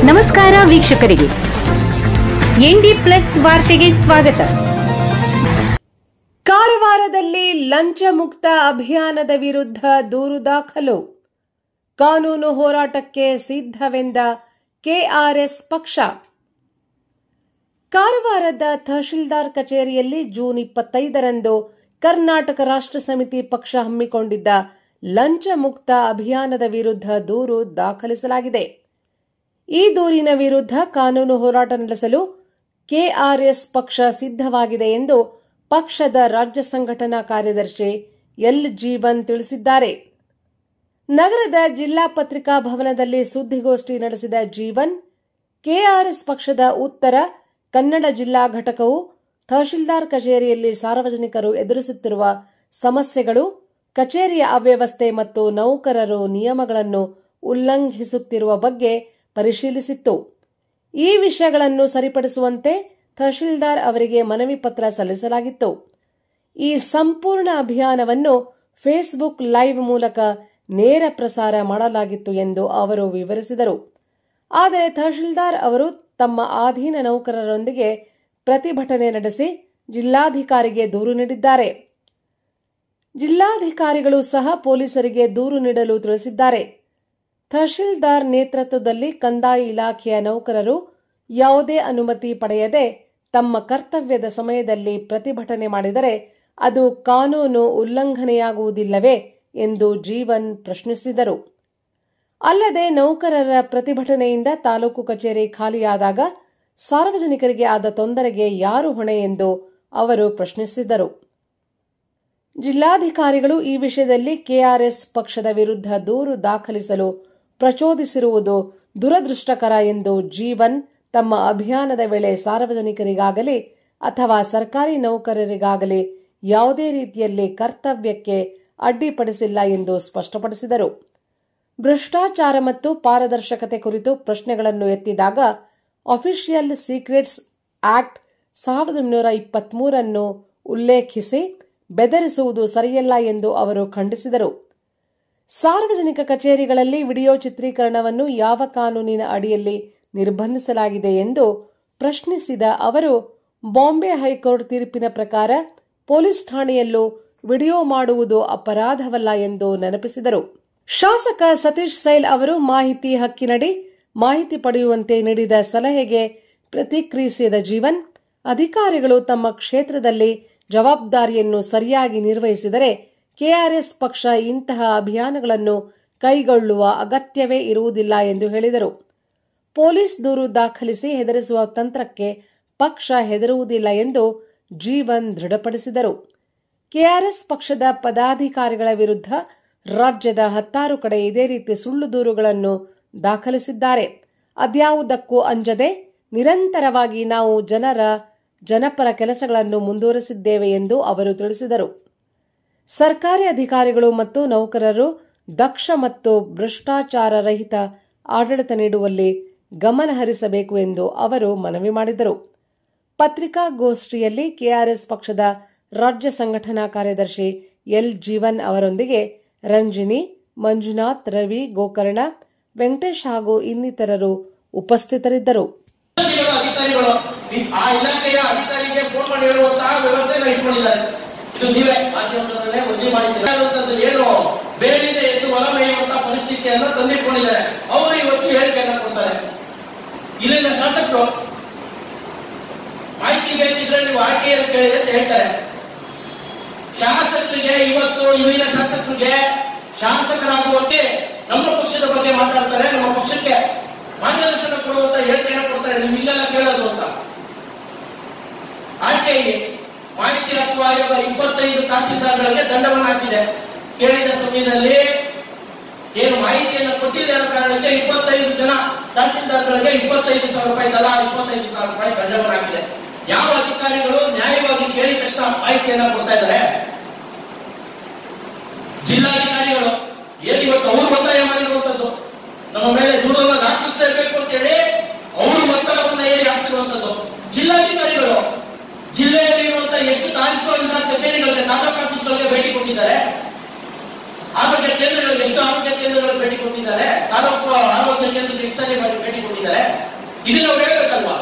ನಮಸ್ಕಾರ ವೀಕ್ಷಕರಿಗೆ, ND plus ವಾರ್ತೆಗೆ ಸ್ವಾಗತ. ಕಾರವಾರದಲ್ಲಿ ಲಂಚ ಮುಕ್ತ ಅಭಿಯಾನದ ವಿರುದ್ಧ ದೂರು ದಾಖಲು. ಕಾನೂನು ಹೋರಾಟಕ್ಕೆ ಸಿದ್ಧವೆಂದ ಕೆಆರ್ಎಸ್ ಪಕ್ಷ. ಕಾರವಾರದ ತಹಶೀಲ್ದಾರ್ ಕಚೇರಿಯಲ್ಲಿ ಜೂನ್ 25ರಂದು ಕರ್ನಾಟಕ ರಾಷ್ಟ್ರ ಸಮಿತಿ ಪಕ್ಷ ಹಮ್ಮಿಕೊಂಡಿದ್ದ ಲಂಚ ಮುಕ್ತ ಅಭಿಯಾನದ ವಿರುದ್ಧ ದೂರು ದಾಖಲಿಸಲಾಗಿದೆ. ಈ ದೂರಿನ ವಿರುದ್ಧ ಕಾನೂನು ಹೋರಾಟ ನಡೆಸಲು ಕೆಆರ್ಎಸ್ ಪಕ್ಷ ಸಿದ್ಧವಾಗಿದೆ ಎಂದು ಪಕ್ಷದ ರಾಜ್ಯ ಸಂಘಟನಾ ಕಾರ್ಯದರ್ಶಿ ಎಲ್ ಜೀವನ್ ತಿಳಿಸಿದ್ದಾರೆ. ನಗರದ ಜಿಲ್ಲಾ ಪತ್ರಿಕಾ ಭವನದಲ್ಲಿ ಸುದ್ದಿಗೋಷ್ಠಿ ನಡೆಸಿದ ಜೀವನ್, ಕೆಆರ್ಎಸ್ ಪಕ್ಷದ ಉತ್ತರ ಕನ್ನಡ ಜಿಲ್ಲಾ ಘಟಕವು ತಹಶೀಲ್ದಾರ್ ಕಚೇರಿಯಲ್ಲಿ ಸಾರ್ವಜನಿಕರು ಎದುರಿಸುತ್ತಿರುವ ಸಮಸ್ಯೆಗಳು, ಕಚೇರಿಯ ಅವ್ಯವಸ್ಥೆ ಮತ್ತು ನೌಕರರು ನಿಯಮಗಳನ್ನು ಉಲ್ಲಂಘಿಸುತ್ತಿರುವ ಬಗ್ಗೆ ಪರಿಶೀಲಿಸಿತ್ತು. ಈ ವಿಷಯಗಳನ್ನು ಸರಿಪಡಿಸುವಂತೆ ತಹಶೀಲ್ದಾರ್ ಅವರಿಗೆ ಮನವಿ ಪತ್ರ ಸಲ್ಲಿಸಲಾಗಿತ್ತು. ಈ ಸಂಪೂರ್ಣ ಅಭಿಯಾನವನ್ನು ಫೇಸ್ಬುಕ್ ಲೈವ್ ಮೂಲಕ ನೇರ ಪ್ರಸಾರ ಮಾಡಲಾಗಿತ್ತು ಎಂದು ಅವರು ವಿವರಿಸಿದರು. ಆದರೆ ತಹಶೀಲ್ದಾರ್ ಅವರು ತಮ್ಮ ಅಧೀನ ನೌಕರರೊಂದಿಗೆ ಪ್ರತಿಭಟನೆ ನಡೆಸಿ ಜಿಲ್ಲಾಧಿಕಾರಿಗೆ ದೂರು ನೀಡಿದ್ದಾರೆ. ಜಿಲ್ಲಾಧಿಕಾರಿಗಳು ಸಹ ಪೊಲೀಸರಿಗೆ ದೂರು ನೀಡಲು ತಿಳಿಸಿದ್ದಾರೆ. ತಹಶೀಲ್ದಾರ್ ನೇತೃತ್ವದಲ್ಲಿ ಕಂದಾಯ ಇಲಾಖೆಯ ನೌಕರರು ಯಾವುದೇ ಅನುಮತಿ ಪಡೆಯದೆ ತಮ್ಮ ಕರ್ತವ್ಯದ ಸಮಯದಲ್ಲಿ ಪ್ರತಿಭಟನೆ ಮಾಡಿದರೆ ಅದು ಕಾನೂನು ಉಲ್ಲಂಘನೆಯಾಗುವುದಿಲ್ಲವೇ ಎಂದು ಜೀವನ್ ಪ್ರಶ್ನಿಸಿದರು. ಅಲ್ಲದೆ ನೌಕರರ ಪ್ರತಿಭಟನೆಯಿಂದ ತಾಲೂಕು ಕಚೇರಿ ಖಾಲಿಯಾದಾಗ ಸಾರ್ವಜನಿಕರಿಗೆ ಆದ ತೊಂದರೆಗೆ ಯಾರು ಹೊಣೆ ಎಂದು ಅವರು ಪ್ರಶ್ನಿಸಿದರು. ಜಿಲ್ಲಾಧಿಕಾರಿಗಳು ಈ ವಿಷಯದಲ್ಲಿ ಕೆಆರ್ಎಸ್ ಪಕ್ಷದ ವಿರುದ್ಧ ದೂರು ದಾಖಲಿಸಲು ಪ್ರಚೋದಿಸಿರುವುದು ದುರದೃಷ್ಟಕರ ಎಂದು ಜೀವನ್ ತಮ್ಮ ಅಭಿಯಾನದ ವೇಳೆ ಸಾರ್ವಜನಿಕರಿಗಾಗಲಿ ಅಥವಾ ಸರ್ಕಾರಿ ನೌಕರರಿಗಾಗಲಿ ಯಾವುದೇ ರೀತಿಯಲ್ಲಿ ಕರ್ತವ್ಯಕ್ಕೆ ಅಡ್ಡಿಪಡಿಸಿಲ್ಲ ಎಂದು ಸ್ಪಷ್ಟಪಡಿಸಿದರು. ಭ್ರಷ್ಟಾಚಾರ ಮತ್ತು ಪಾರದರ್ಶಕತೆ ಕುರಿತು ಪ್ರಶ್ನೆಗಳನ್ನು ಎತ್ತಿದಾಗ ಅಫಿಷಿಯಲ್ ಸೀಕ್ರೆಟ್ಸ್ ಆಕ್ಟ್ 1923 ಉಲ್ಲೇಖಿಸಿ ಬೆದರಿಸುವುದು ಸರಿಯಲ್ಲ ಎಂದು ಅವರು ಖಂಡಿಸಿದರು. ಸಾರ್ವಜನಿಕ ಕಚೇರಿಗಳಲ್ಲಿ ವಿಡಿಯೋ ಚಿತ್ರೀಕರಣವನ್ನು ಯಾವ ಕಾನೂನಿನ ಅಡಿಯಲ್ಲಿ ನಿರ್ಬಂಧಿಸಲಾಗಿದೆ ಎಂದು ಪ್ರಶ್ನಿಸಿದ ಅವರು, ಬಾಂಬೆ ಹೈಕೋರ್ಟ್ ತೀರ್ಪಿನ ಪ್ರಕಾರ ಪೊಲೀಸ್ ಠಾಣೆಯಲ್ಲೂ ವಿಡಿಯೋ ಮಾಡುವುದು ಅಪರಾಧವಲ್ಲ ಎಂದು ನೆನಪಿಸಿದರು. ಶಾಸಕ ಸತೀಶ್ ಸೈಲ್ ಅವರು ಮಾಹಿತಿ ಹಕ್ಕಿನಡಿ ಮಾಹಿತಿ ಪಡೆಯುವಂತೆ ನೀಡಿದ ಸಲಹೆಗೆ ಪ್ರತಿಕ್ರಿಯಿಸಿದ ಜೀವನ್, ಅಧಿಕಾರಿಗಳು ತಮ್ಮ ಕ್ಷೇತ್ರದಲ್ಲಿ ಜವಾಬ್ದಾರಿಯನ್ನು ಸರಿಯಾಗಿ ನಿರ್ವಹಿಸಿದರೆ ಕೆಆರ್ಎಸ್ ಪಕ್ಷ ಇಂತಹ ಅಭಿಯಾನಗಳನ್ನು ಕೈಗೊಳ್ಳುವ ಅಗತ್ಯವೇ ಇರುವುದಿಲ್ಲ ಎಂದು ಹೇಳಿದರು. ಪೊಲೀಸ್ ದೂರು ದಾಖಲಿಸಿ ಹೆದರಿಸುವ ತಂತ್ರಕ್ಕೆ ಪಕ್ಷ ಹೆದರುವುದಿಲ್ಲ ಎಂದು ಜೀವನ್ ದೃಢಪಡಿಸಿದರು. ಕೆಆರ್ಎಸ್ ಪಕ್ಷದ ಪದಾಧಿಕಾರಿಗಳ ವಿರುದ್ಧ ರಾಜ್ಯದ 16 ಕಡೆ ಇದೇ ರೀತಿ ಸುಳ್ಳು ದೂರುಗಳನ್ನು ದಾಖಲಿಸಿದ್ದಾರೆ. ಅದ್ಯಾವುದಕ್ಕೂ ಅಂಜದೆ ನಿರಂತರವಾಗಿ ನಾವು ಜನಪರ ಕೆಲಸಗಳನ್ನು ಮುಂದುವರೆಸಿದ್ದೇವೆ ಎಂದು ಅವರು ತಿಳಿಸಿದರು. ಸರ್ಕಾರಿ ಅಧಿಕಾರಿಗಳು ಮತ್ತು ನೌಕರರು ದಕ್ಷ ಮತ್ತು ಭ್ರಷ್ಟಾಚಾರ ರಹಿತ ಆಡಳಿತ ನೀಡುವಲ್ಲಿ ಗಮನ ಹರಿಸಬೇಕು ಎಂದು ಅವರು ಮನವಿ ಮಾಡಿದರು. ಪತ್ರಿಕಾಗೋಷ್ಠಿಯಲ್ಲಿ ಕೆಆರ್ಎಸ್ ಪಕ್ಷದ ರಾಜ್ಯ ಸಂಘಟನಾ ಕಾರ್ಯದರ್ಶಿ ಎಲ್ ಜೀವನ್ ಅವರೊಂದಿಗೆ ರಂಜಿನಿ, ಮಂಜುನಾಥ್, ರವಿ, ಗೋಕರ್ಣ, ವೆಂಕಟೇಶ್ ಹಾಗೂ ಇನ್ನಿತರರು ಉಪಸ್ಥಿತರಿದ್ದರು. ಆ ಇಲಾಖೆಯ ಅಧಿಕಾರಿಗೆ ಫೋನ್ ಮಾಡಿ ಹೇಳುವಂತಹ ವ್ಯವಸ್ಥೆಯನ್ನು ಇಟ್ಕೊಂಡಿದ್ದಾರೆ. ಇದು ನೀವೇ ಮಾಧ್ಯಮದಲ್ಲೇ ವರದಿ ಮಾಡಿದ್ದೀರಿ. ಏನು ಬೇಲಿದೆ ಎಂದು ಹೊಲ ಮೇಯುವಂತಹ ಪರಿಸ್ಥಿತಿಯನ್ನ ತಂದಿಟ್ಕೊಂಡಿದ್ದಾರೆ. ಅವರು ಇವತ್ತು ಹೇಳಿಕೆಯನ್ನ ಕೊಡ್ತಾರೆ. ಇಲ್ಲಿನ ಶಾಸಕರು ಮಾಹಿತಿ ಬೇಕಿದ್ರೆ ನೀವು ಆರ್ಟಿಐ ಕೇಳಿ ಅಂತ ಹೇಳ್ತಾರೆ. ಶಾಸಕರಿಗೆ ಇವತ್ತು ಇಲ್ಲಿನ ಶಾಸಕರಿಗೆ ಶಾಸಕರಾಗುವಂತೆ ನಮ್ಮ ಪಕ್ಷದ ಬಗ್ಗೆ ಮಾತಾಡ್ತಾರೆ, ನಮ್ಮ ಪಕ್ಷಕ್ಕೆ ಮಾರ್ಗದರ್ಶನ ಕೊಡುವಂತ ಹೇಳಿಕೆಯನ್ನು ಕೊಡ್ತಾರೆ. ನೀವು ಇಲ್ಲೆಲ್ಲ ಕೇಳೋದು ಅಂತ ಆರ್ಟಿಐ ಮಾಹಿತಿ ಹಕ್ಕು ಆಯೋಗ 25 ತಹಸೀಲ್ದಾರ್ಗಳಿಗೆ ದಂಡವನ್ನು ಹಾಕಿದೆ. ಕೇಳಿದ ಸಮಯದಲ್ಲಿ ಏನು ಮಾಹಿತಿಯನ್ನು ಕೊಟ್ಟಿದೆ ಅನ್ನೋ ಕಾರಣಕ್ಕೆ 25 ಜನ ತಹಸೀಲ್ದಾರ್ಗಳಿಗೆ 25,000 ರೂಪಾಯಿ ತಲಾ 25,000 ರೂಪಾಯಿ ದಂಡವನ್ನು ಹಾಕಿದೆ. ಯಾವ ಅಧಿಕಾರಿಗಳು ನ್ಯಾಯವಾಗಿ ಕೇಳಿದ ತಕ್ಷಣ ಮಾಹಿತಿಯನ್ನ ಕೊಡ್ತಾ ಇದ್ದಾರೆ? ಜಿಲ್ಲಾಧಿಕಾರಿಗಳು ಏನು ಇವತ್ತು ಅವರು ಒತ್ತಾಯ ಮಾಡಿರುವಂತದ್ದು, ನಮ್ಮ ಮೇಲೆ ದೂರನ್ನ ದಾಖಲಿಸ್ತಾ ಇರಬೇಕು ಅಂತ ಹೇಳಿ ಅವರು ಒತ್ತಡವನ್ನ ಏರಿ ಹಾಕಿಸಿರುವಂತದ್ದು. ಜಿಲ್ಲಾಧಿಕಾರಿಗಳು ಜಿಲ್ಲೆಯಲ್ಲಿ ಇರುವಂತಹ ಎಷ್ಟು ತಾಲೂಕು ಕಚೇರಿಗಳಿಗೆ, ತಾಲೂಕು ಆಫೀಸ್ಗಳಿಗೆ ಭೇಟಿ ಕೊಟ್ಟಿದ್ದಾರೆ. ಆರೋಗ್ಯ ಕೇಂದ್ರಗಳಿಗೆ ಎಷ್ಟು ಆರೋಗ್ಯ ಕೇಂದ್ರಗಳಿಗೆ ಭೇಟಿ ಕೊಟ್ಟಿದ್ದಾರೆ, ತಾಲೂಕು ಆರೋಗ್ಯ ಕೇಂದ್ರಕ್ಕೆ ಎಷ್ಟು ಭೇಟಿ ಕೊಟ್ಟಿದ್ದಾರೆ. ಇದನ್ನ ಅವ್ರು ಹೇಳ್ಬೇಕಲ್ವಾ?